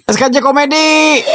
SKJ Komedi.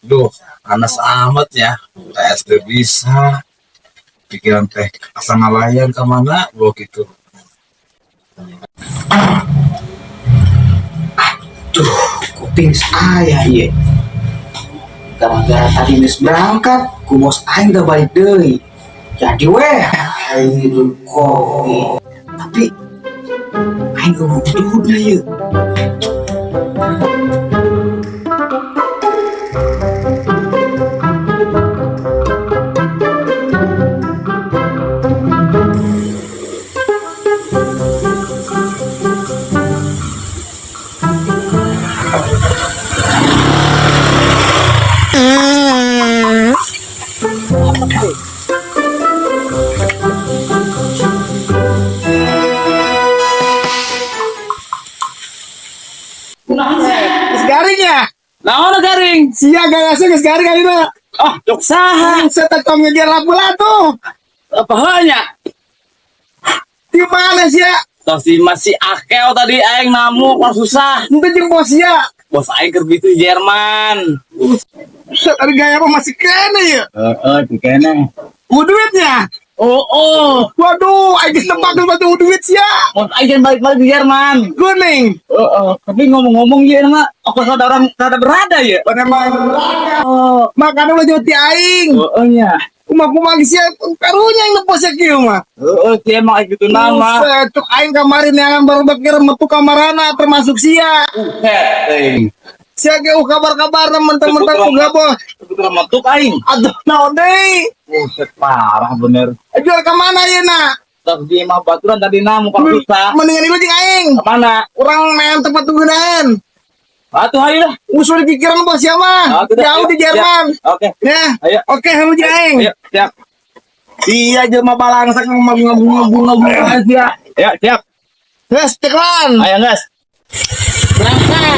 Duh, panas amat ya. SD bisa. Pikiran teh asal ngalayan kemana gua gitu. Duh, kuping saya ye. Gara-gara tadi mis berangkat, ku bos aing udah balik deui. Jadi weh, aing hidup kopi. Tapi aing gak mau udah ye. Garing ya? Naon garing? Sia gagasnya geus garing kali mah. Oh, jok saha? Setetong ngejar lapu-lah tuh. Apa halnya? Di mana sia? Tadi masih akel tadi aing namu pas susah. Ente jeung bos sia. Bos aing keur di Jerman. Set ada gaya apa masih kene ya? Di kene. Duitnya? Oh. Waduh, aing geus tebak batu duit sia. Bos aing balik di Jerman. Kuning. Tapi ngomong-ngomong ieu mah apa saudara rada berada ya? Memang Oh, makanya lo jauh ti aing. nya. Kumaha sia karunya yang nepos ya kieu mah. Dia emang gitu nama. Cuk aing kamarin yang baru bakir metu kamarana termasuk sia. Sia ge kabar-kabar mentang-mentang uga bos. Betul matuk aing. Aduh naon deui? Buset parah bener. Jual ke mana ya nak? Tadi mah baturan tadi namu kalau susah. Mendingan itu jeung aing. Mana? Urang main tempat tungguan. Atuh ayo lah. Usul pikiran bos ya mah. Jauh di Jerman. Oke. Ya. Ayo. Oke, hamu jeung aing. Ayo, siap. Iya jelema balangsak ngabung-ngabung aja. Ayo, siap. Gas teklan. Ayo, gas. Berangkat.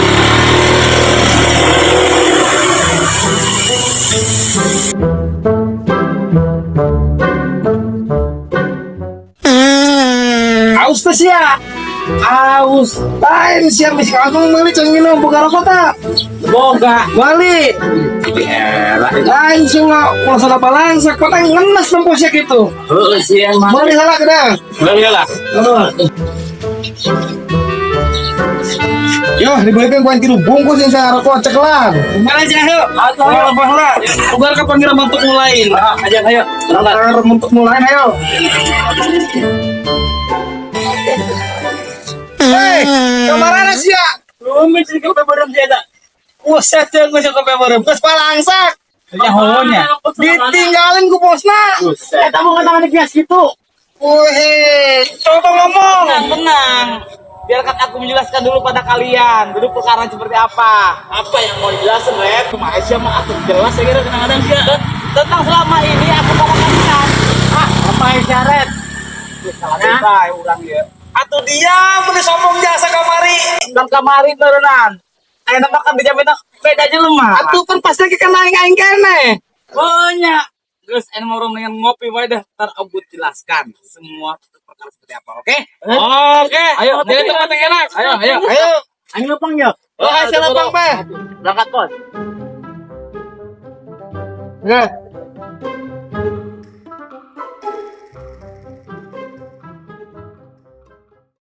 Aus tuh sia. Aus. Lain sia misi langsung beli cengino buka kota. Boga. Balik. Lain sih nggak salah balangsak kota ngenes temposnya gitu. Heeh, sih emang. Balik salah kedang. Lah. Yo, dibalikin kuan tiru bungkus yang saya rokok ceklan. Mana aja, yuk. Ayo, bahla. Bugar ka panggil bentuk mulain. Aja, ayo. Berangkat untuk mulai ayo. Hei, kemana sih ya? Rumit sih ke bareng jaga. Uset yang gue coba bareng. Kes palangsak. Nyahonya. Ditinggalin ku bosna. Kita mau ngatakan di gitu. Wih, coba ngomong. Tenang. Biarkan aku menjelaskan dulu pada kalian. Dulu perkara seperti apa. Apa yang mau dijelasin, Red? Cuma Aisyah mah aku jelas ya kira kadang-kadang sih. Tentang selama ini aku mau katakan. Apa Aisyah, Red? Salah orang ya. Atuh dia bener sombong jasa kamari. Dan kamari beneran. Ayo makan dijamin beda aja lemah. Atuh kan pasti kita aing kene. Banyak. Terus enak mau dengan ngopi wadah. Ntar aku jelaskan semua perkara seperti apa. Oke? Oke. Ayo, jadi tempat yang enak. Ayo. Ayo lapang ya. Oh, Aisyah lapang, Pak. Berangkat, Bos. Nggak.